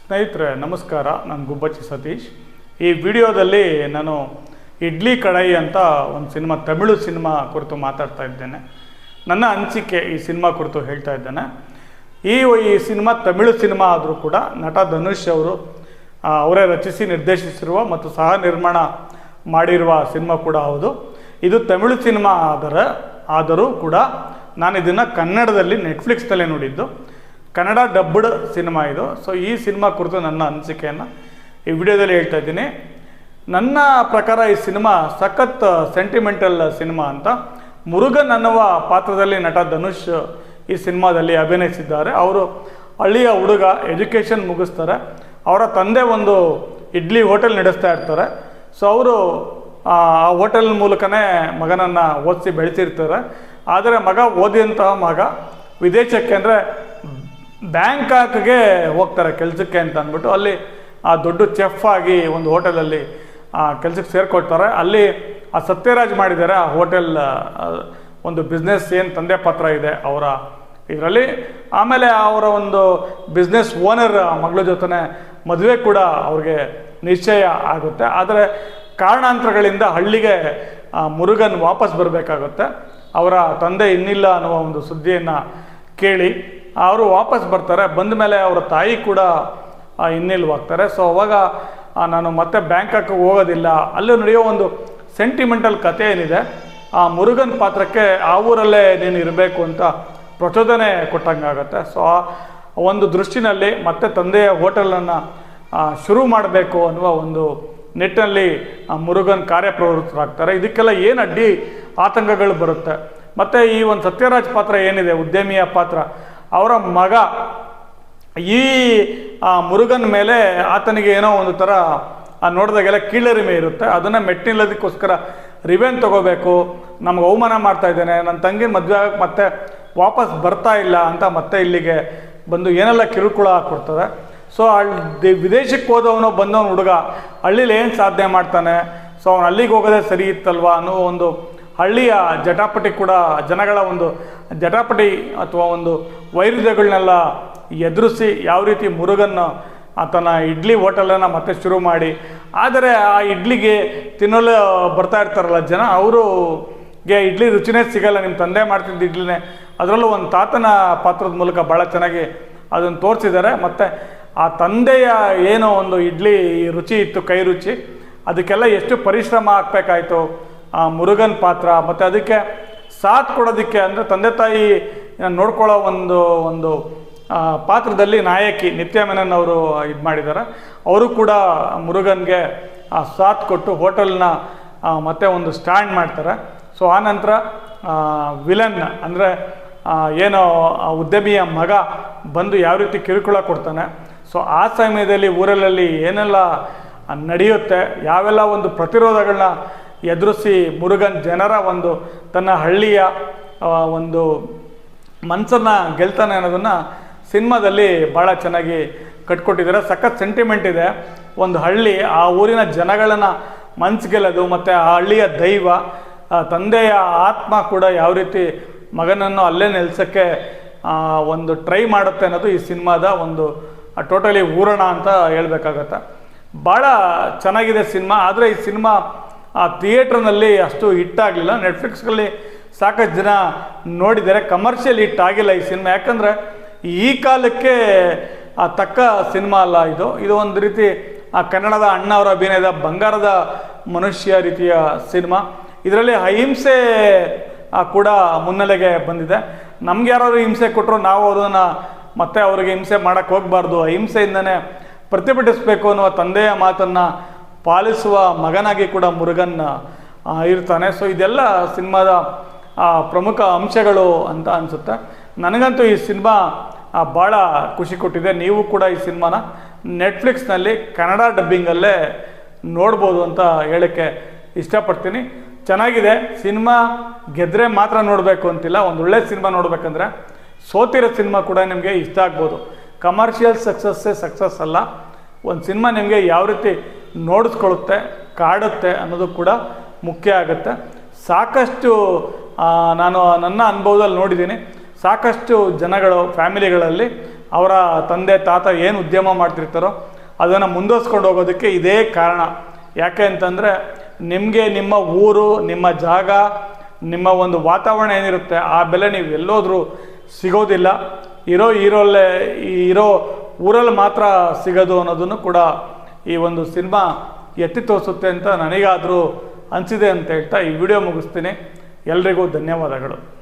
ಸ್ನೇಹಿತರೆ ನಮಸ್ಕಾರ. ನಾನು ಗುಬ್ಬಚ್ಚಿ ಸತೀಶ್. ಈ ವಿಡಿಯೋದಲ್ಲಿ ನಾನು ಇಡ್ಲಿ ಕಡಾಯಿ ಅಂತ ಒಂದು ಸಿನಿಮಾ, ತಮಿಳು ಸಿನಿಮಾ ಕುರಿತು ಮಾತಾಡ್ತಾ ಇದ್ದೇನೆ. ನನ್ನ ಅನಿಸಿಕೆ ಈ ಸಿನಿಮಾ ಕುರಿತು ಹೇಳ್ತಾ ಇದ್ದೇನೆ. ಈ ಸಿನಿಮಾ ತಮಿಳು ಸಿನಿಮಾ ಆದರೂ ಕೂಡ ನಟ ಧನುಷ್ ಅವರು ಅವರೇ ರಚಿಸಿ ನಿರ್ದೇಶಿಸಿರುವ ಮತ್ತು ಸಹ ನಿರ್ಮಾಣ ಮಾಡಿರುವ ಸಿನಿಮಾ ಕೂಡ ಹೌದು. ಇದು ತಮಿಳು ಸಿನಿಮಾ ಆದರೂ ಕೂಡ ನಾನು ಇದನ್ನು ಕನ್ನಡದಲ್ಲಿ ನೆಟ್ಫ್ಲಿಕ್ಸ್ನಲ್ಲೇ ನೋಡಿದ್ದು. ಕನ್ನಡ ಡಬ್ಡ್ ಸಿನಿಮಾ ಇದು. ಸೊ ಈ ಸಿನಿಮಾ ಕುರಿತು ನನ್ನ ಅನಿಸಿಕೆಯನ್ನು ಈ ವಿಡಿಯೋದಲ್ಲಿ ಹೇಳ್ತಾ ಇದ್ದೀನಿ. ನನ್ನ ಪ್ರಕಾರ ಈ ಸಿನಿಮಾ ಸಖತ್ ಸೆಂಟಿಮೆಂಟಲ್ ಸಿನಿಮಾ ಅಂತ. ಮುರುಗನ್ ಅನ್ನುವ ಪಾತ್ರದಲ್ಲಿ ನಟ ಧನುಷ್ ಈ ಸಿನಿಮಾದಲ್ಲಿ ಅಭಿನಯಿಸಿದ್ದಾರೆ. ಅವರು ಹಳ್ಳಿಯ ಹುಡುಗ, ಎಜುಕೇಷನ್ ಮುಗಿಸ್ತಾರೆ. ಅವರ ತಂದೆ ಒಂದು ಇಡ್ಲಿ ಹೋಟೆಲ್ ನಡೆಸ್ತಾ ಇರ್ತಾರೆ. ಸೊ ಅವರು ಆ ಹೋಟೆಲ್ ಮೂಲಕನೇ ಮಗನನ್ನು ಓದಿಸಿ ಬೆಳೆಸಿರ್ತಾರೆ. ಆದರೆ ಮಗ ಓದಿದಂತಹ ಮಗ ವಿದೇಶಕ್ಕೆ, ಅಂದರೆ ಬ್ಯಾಂಕಾಕ್ಗೆ ಹೋಗ್ತಾರೆ ಕೆಲಸಕ್ಕೆ ಅಂತ ಅಂದ್ಬಿಟ್ಟು, ಅಲ್ಲಿ ಆ ದೊಡ್ಡ ಚೆಫ್ ಆಗಿ ಒಂದು ಹೋಟೆಲಲ್ಲಿ ಕೆಲಸಕ್ಕೆ ಸೇರಿಕೊಳ್ತಾರೆ. ಅಲ್ಲಿ ಆ ಸತ್ಯರಾಜ್ ಮಾಡಿದ್ದಾರೆ ಆ ಹೋಟೆಲ್ ಒಂದು ಬಿಸ್ನೆಸ್, ಏನು ತಂದೆ ಪಾತ್ರ ಇದೆ ಅವರ ಇದರಲ್ಲಿ. ಆಮೇಲೆ ಅವರ ಒಂದು ಬಿಸ್ನೆಸ್ ಓನರ್ ಮಗಳ ಜೊತೆ ಮದುವೆ ಕೂಡ ಅವ್ರಿಗೆ ನಿಶ್ಚಯ ಆಗುತ್ತೆ. ಆದರೆ ಕಾರಣಾಂತರಗಳಿಂದ ಹಳ್ಳಿಗೆ ಮುರುಗನ್ ವಾಪಸ್ ಬರಬೇಕಾಗುತ್ತೆ. ಅವರ ತಂದೆ ಇನ್ನಿಲ್ಲ ಅನ್ನುವ ಒಂದು ಸುದ್ದಿಯನ್ನು ಕೇಳಿ ಅವರು ವಾಪಸ್ ಬರ್ತಾರೆ. ಬಂದ ಮೇಲೆ ಅವರ ತಾಯಿ ಕೂಡ ಇನ್ನಿಲ್ವಾಗ್ತಾರೆ. ಸೊ ಅವಾಗ ನಾನು ಮತ್ತೆ ಬ್ಯಾಂಕಾಕ್ ಹೋಗೋದಿಲ್ಲ, ಅಲ್ಲಿ ನಡೆಯೋ ಒಂದು ಸೆಂಟಿಮೆಂಟಲ್ ಕಥೆ ಏನಿದೆ, ಆ ಮುರುಗನ್ ಪಾತ್ರಕ್ಕೆ ಆ ಊರಲ್ಲೇ ನೀನು ಇರಬೇಕು ಅಂತ ಪ್ರಚೋದನೆ ಕೊಟ್ಟಂಗಾಗತ್ತೆ. ಸೊ ಆ ಒಂದು ದೃಷ್ಟಿನಲ್ಲಿ ಮತ್ತೆ ತಂದೆಯ ಹೋಟೆಲನ್ನು ಶುರು ಮಾಡಬೇಕು ಅನ್ನುವ ಒಂದು ನಿಟ್ಟಿನಲ್ಲಿ ಮುರುಗನ್ ಕಾರ್ಯಪ್ರವೃತ್ತರಾಗ್ತಾರೆ. ಇದಕ್ಕೆಲ್ಲ ಏನು ಅಡ್ಡಿ ಆತಂಕಗಳು ಬರುತ್ತೆ. ಮತ್ತು ಈ ಒಂದು ಸತ್ಯರಾಜ್ ಪಾತ್ರ ಏನಿದೆ, ಉದ್ಯಮಿಯ ಪಾತ್ರ, ಅವರ ಮಗ ಈ ಮುರುಗನ್ ಮೇಲೆ ಆತನಿಗೆ ಏನೋ ಒಂದು ಥರ ನೋಡಿದಾಗೆಲ್ಲ ಕೀಳರಿಮೆ ಇರುತ್ತೆ. ಅದನ್ನು ಮೆಟ್ಟಿನಿಲ್ಲದಕ್ಕೋಸ್ಕರ ರಿವೆನ್ ತಗೋಬೇಕು, ನಮ್ಗೆ ಅವಮಾನ ಮಾಡ್ತಾ ಇದ್ದೇನೆ, ನನ್ನ ತಂಗಿನ ಮದುವೆ ಆಗಕ್ಕೆ ಮತ್ತೆ ವಾಪಸ್ ಬರ್ತಾ ಇಲ್ಲ ಅಂತ ಮತ್ತೆ ಇಲ್ಲಿಗೆ ಬಂದು ಏನೆಲ್ಲ ಕಿರುಕುಳ ಕೊಡ್ತಾರೆ. ಸೊ ವಿದೇಶಕ್ಕೆ ಹೋದವನು ಬಂದವನು ಹುಡುಗ ಹಳ್ಳೀಲಿ ಏನು ಸಾಧನೆ ಮಾಡ್ತಾನೆ, ಸೊ ಅವನು ಅಲ್ಲಿಗೆ ಹೋಗೋದೇ ಸರಿ ಇತ್ತಲ್ವ ಅನ್ನೋ ಒಂದು ಹಳ್ಳಿಯ ಜಟಾಪಟಿ ಕೂಡ, ಜನಗಳ ಒಂದು ಜಟಾಪಟಿ ಅಥವಾ ಒಂದು ವೈರುಧ್ಯಗಳನ್ನೆಲ್ಲ ಎದುರಿಸಿ ಯಾವ ರೀತಿ ಮುರುಗನ್ ತನ್ನ ಇಡ್ಲಿ ಹೋಟೆಲನ್ನು ಮತ್ತೆ ಶುರು ಮಾಡಿ, ಆದರೆ ಆ ಇಡ್ಲಿಗೆ ತಿನ್ನಲು ಬರ್ತಾ ಇರ್ತಾರಲ್ಲ ಜನ, ಅವರಿಗೆ ಇಡ್ಲಿ ರುಚಿನೇ ಸಿಗಲ್ಲ. ನಿಮ್ಮ ತಂದೆ ಮಾಡ್ತಿದ್ದ ಇಡ್ಲಿನೇ, ಅದರಲ್ಲೂ ಒಂದು ತಾತನ ಪಾತ್ರದ ಮೂಲಕ ಭಾಳ ಚೆನ್ನಾಗಿ ಅದನ್ನು ತೋರಿಸಿದ್ದಾರೆ. ಮತ್ತು ಆ ತಂದೆಯ ಏನೋ ಒಂದು ಇಡ್ಲಿ ರುಚಿ ಇತ್ತು, ಕೈ ರುಚಿ, ಅದಕ್ಕೆಲ್ಲ ಎಷ್ಟು ಪರಿಶ್ರಮ ಹಾಕಬೇಕಾಯ್ತು ಆ ಮುರುಗನ್ ಪಾತ್ರ. ಮತ್ತು ಅದಕ್ಕೆ ಸಾಥ್ ಕೊಡೋದಕ್ಕೆ, ಅಂದರೆ ತಂದೆ ತಾಯಿ ನೋಡ್ಕೊಳ್ಳೋ ಒಂದು ಪಾತ್ರದಲ್ಲಿ ನಾಯಕಿ ನಿತ್ಯ ಮೆನನ್ ಅವರು ಇದು ಮಾಡಿದ್ದಾರೆ. ಅವರು ಕೂಡ ಮುರುಗನ್ಗೆ ಸಾಥ್ ಕೊಟ್ಟು ಹೋಟೆಲ್ನ ಮತ್ತೆ ಒಂದು ಸ್ಟ್ಯಾಂಡ್ ಮಾಡ್ತಾರೆ. ಸೊ ಆನಂತರ ವಿಲನ್ ಅಂದರೆ ಏನೋ ಉದ್ಯಮಿಯ ಮಗ ಬಂದು ಯಾವ ರೀತಿ ಕಿರುಕುಳ ಕೊಡ್ತಾನೆ. ಸೊ ಆ ಸಮಯದಲ್ಲಿ ಊರಲ್ಲಿ ಏನೆಲ್ಲ ನಡೆಯುತ್ತೆ, ಯಾವೆಲ್ಲ ಒಂದು ಪ್ರತಿರೋಧಗಳನ್ನ ಎದುರಿಸಿ ಮುರುಗನ್ ಜನರ ಒಂದು ತನ್ನ ಹಳ್ಳಿಯ ಒಂದು ಮನಸ್ಸನ್ನು ಗೆಲ್ತಾನೆ ಅನ್ನೋದನ್ನು ಸಿನಿಮಾದಲ್ಲಿ ಭಾಳ ಚೆನ್ನಾಗಿ ಕಟ್ಕೊಟ್ಟಿದ್ದಾರೆ. ಸಖತ್ ಸೆಂಟಿಮೆಂಟ್ ಇದೆ. ಒಂದು ಹಳ್ಳಿ, ಆ ಊರಿನ ಜನಗಳನ್ನು ಮನಸ್ಸು ಗೆಲ್ಲೋದು, ಮತ್ತು ಆ ಹಳ್ಳಿಯ ದೈವ, ತಂದೆಯ ಆತ್ಮ ಕೂಡ ಯಾವ ರೀತಿ ಮಗನನ್ನು ಅಲ್ಲೇ ನೆಲೆಸೋಕ್ಕೆ ಒಂದು ಟ್ರೈ ಮಾಡುತ್ತೆ ಅನ್ನೋದು ಈ ಸಿನಿಮಾದ ಒಂದು ಟೋಟಲಿ ಊರಣ ಅಂತ ಹೇಳ್ಬೇಕಾಗತ್ತೆ. ಭಾಳ ಚೆನ್ನಾಗಿದೆ ಸಿನಿಮಾ. ಆದರೆ ಈ ಸಿನಿಮಾ ಥಿಯೇಟ್ರ್ನಲ್ಲಿ ಅಷ್ಟು ಹಿಟ್ಟಾಗಲಿಲ್ಲ. ನೆಟ್ಫ್ಲಿಕ್ಸ್ನಲ್ಲಿ ಸಾಕಷ್ಟು ಜನ ನೋಡಿದ್ದಾರೆ. ಕಮರ್ಷಿಯಲ್ ಹಿಟ್ ಆಗಿಲ್ಲ ಈ ಸಿನಿಮಾ. ಯಾಕಂದರೆ ಈ ಕಾಲಕ್ಕೆ ತಕ್ಕ ಸಿನಿಮಾ ಅಲ್ಲ ಇದು. ಇದು ಒಂದು ರೀತಿ ಕನ್ನಡದ ಅಣ್ಣ ಅವರ ಅಭಿನಯದ ಬಂಗಾರದ ಮನುಷ್ಯ ರೀತಿಯ ಸಿನಿಮಾ. ಇದರಲ್ಲಿ ಅಹಿಂಸೆ ಕೂಡ ಮುನ್ನೆಲೆಗೆ ಬಂದಿದೆ. ನಮ್ಗೆ ಯಾರಾದ್ರು ಹಿಂಸೆ ಕೊಟ್ಟರು ನಾವು ಅದನ್ನು ಮತ್ತೆ ಅವರಿಗೆ ಹಿಂಸೆ ಮಾಡೋಕ್ಕೆ ಹೋಗಬಾರ್ದು, ಅಹಿಂಸೆಯಿಂದನೇ ಪ್ರತಿಭಟಿಸಬೇಕು ಅನ್ನುವ ತಂದೆಯ ಮಾತನ್ನು ಪಾಲಿಸುವ ಮಗನಾಗಿ ಕೂಡ ಮುರುಗನ್ ಇರ್ತಾನೆ. ಸೊ ಇದೆಲ್ಲ ಸಿನಿಮಾದ ಪ್ರಮುಖ ಅಂಶಗಳು ಅಂತ ಅನಿಸುತ್ತೆ. ನನಗಂತೂ ಈ ಸಿನಿಮಾ ಭಾಳ ಖುಷಿ ಕೊಟ್ಟಿದೆ. ನೀವು ಕೂಡ ಈ ಸಿನಿಮಾನ ನೆಟ್ಫ್ಲಿಕ್ಸ್ನಲ್ಲಿ ಕನ್ನಡ ಡಬ್ಬಿಂಗಲ್ಲೇ ನೋಡ್ಬೋದು ಅಂತ ಹೇಳೋಕ್ಕೆ ಇಷ್ಟಪಡ್ತೀನಿ. ಚೆನ್ನಾಗಿದೆ ಸಿನಿಮಾ. ಗೆದ್ದರೆ ಮಾತ್ರ ನೋಡಬೇಕು ಅಂತಿಲ್ಲ. ಒಂದು ಒಳ್ಳೆ ಸಿನಿಮಾ ನೋಡಬೇಕಂದ್ರೆ ಸೋತಿರೋ ಸಿನಿಮಾ ಕೂಡ ನಿಮಗೆ ಇಷ್ಟ ಆಗ್ಬೋದು. ಕಮರ್ಷಿಯಲ್ ಸಕ್ಸಸ್ ಅಲ್ಲ. ಒಂದು ಸಿನಿಮಾ ನಿಮಗೆ ಯಾವ ರೀತಿ ನೋಡಿಸ್ಕೊಳ್ಳುತ್ತೆ, ಕಾಡುತ್ತೆ ಅನ್ನೋದು ಕೂಡ ಮುಖ್ಯ ಆಗುತ್ತೆ. ಸಾಕಷ್ಟು ನಾನು ನನ್ನ ಅನುಭವದಲ್ಲಿ ನೋಡಿದ್ದೀನಿ. ಸಾಕಷ್ಟು ಜನಗಳು ಫ್ಯಾಮಿಲಿಗಳಲ್ಲಿ ಅವರ ತಂದೆ ತಾತ ಏನು ಉದ್ಯಮ ಮಾಡ್ತಿರ್ತಾರೋ ಅದನ್ನು ಮುಂದುವರ್ಸ್ಕೊಂಡು ಹೋಗೋದಕ್ಕೆ ಇದೇ ಕಾರಣ. ಯಾಕೆ ಅಂತಂದರೆ ನಿಮಗೆ ನಿಮ್ಮ ಊರು, ನಿಮ್ಮ ಜಾಗ, ನಿಮ್ಮ ಒಂದು ವಾತಾವರಣ ಏನಿರುತ್ತೆ ಆ ಬೆಲೆ ನೀವು ಎಲ್ಲೋದ್ರೂ ಸಿಗೋದಿಲ್ಲ. ಇರೋ ಊರಲ್ಲಿ ಮಾತ್ರ ಸಿಗೋದು ಅನ್ನೋದನ್ನು ಕೂಡ ಈ ಒಂದು ಸಿನಿಮಾ ಎತ್ತಿ ತೋರಿಸುತ್ತೆ ಅಂತ ನನಗಾದರೂ ಅನಿಸಿದೆ ಅಂತ ಹೇಳ್ತಾ ಈ ವಿಡಿಯೋ ಮುಗಿಸ್ತೀನಿ. ಎಲ್ರಿಗೂ ಧನ್ಯವಾದಗಳು.